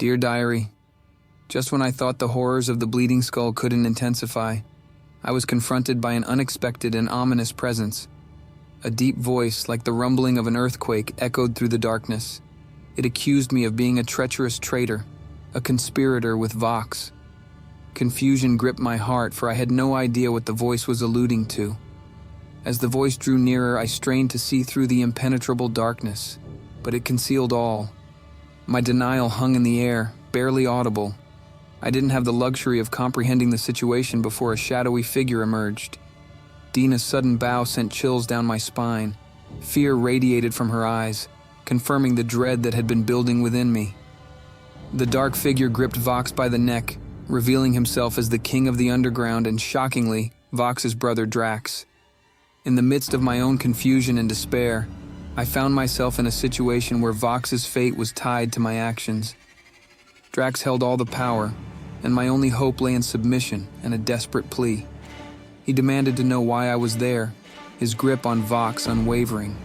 Dear Diary, just when I thought the horrors of the Bleeding Skull couldn't intensify, I was confronted by an unexpected and ominous presence. A deep voice, like the rumbling of an earthquake, echoed through the darkness. It accused me of being a treacherous traitor, a conspirator with Vox. Confusion gripped my heart, for I had no idea what the voice was alluding to. As the voice drew nearer, I strained to see through the impenetrable darkness, but it concealed all. My denial hung in the air, barely audible. I didn't have the luxury of comprehending the situation before a shadowy figure emerged. Dina's sudden bow sent chills down my spine. Fear radiated from her eyes, confirming the dread that had been building within me. The dark figure gripped Vox by the neck, revealing himself as the king of the underground and, shockingly, Vox's brother Drax. In the midst of my own confusion and despair, I found myself in a situation where Vox's fate was tied to my actions. Drax held all the power, and my only hope lay in submission and a desperate plea. He demanded to know why I was there, his grip on Vox unwavering.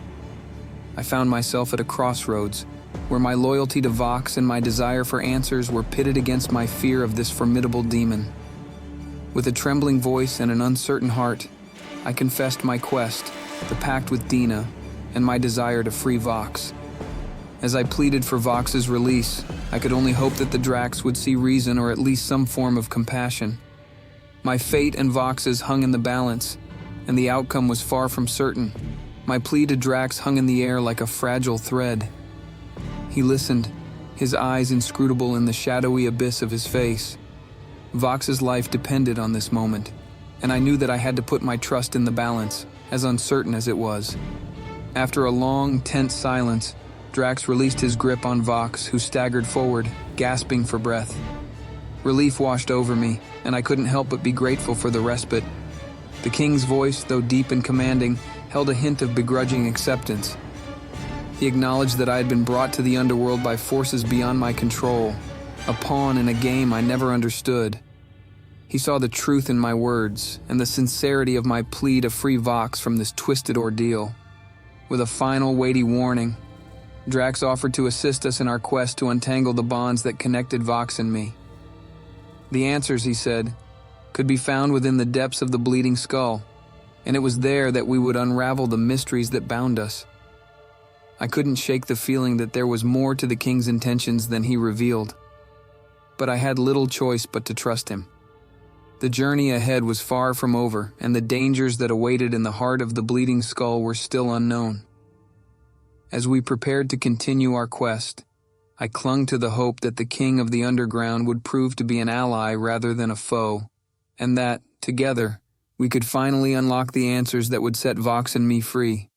I found myself at a crossroads, where my loyalty to Vox and my desire for answers were pitted against my fear of this formidable demon. With a trembling voice and an uncertain heart, I confessed my quest, the pact with Dina, and my desire to free Vox. As I pleaded for Vox's release, I could only hope that the Drax would see reason or at least some form of compassion. My fate and Vox's hung in the balance, and the outcome was far from certain. My plea to Drax hung in the air like a fragile thread. He listened, his eyes inscrutable in the shadowy abyss of his face. Vox's life depended on this moment, and I knew that I had to put my trust in the balance, as uncertain as it was. After a long, tense silence, Drax released his grip on Vox, who staggered forward, gasping for breath. Relief washed over me, and I couldn't help but be grateful for the respite. The king's voice, though deep and commanding, held a hint of begrudging acceptance. He acknowledged that I had been brought to the underworld by forces beyond my control, a pawn in a game I never understood. He saw the truth in my words and the sincerity of my plea to free Vox from this twisted ordeal. With a final weighty warning, Drax offered to assist us in our quest to untangle the bonds that connected Vox and me. The answers, he said, could be found within the depths of the Bleeding Skull, and it was there that we would unravel the mysteries that bound us. I couldn't shake the feeling that there was more to the king's intentions than he revealed, but I had little choice but to trust him. The journey ahead was far from over, and the dangers that awaited in the heart of the Bleeding Skull were still unknown. As we prepared to continue our quest, I clung to the hope that the king of the underground would prove to be an ally rather than a foe, and that, together, we could finally unlock the answers that would set Vox and me free.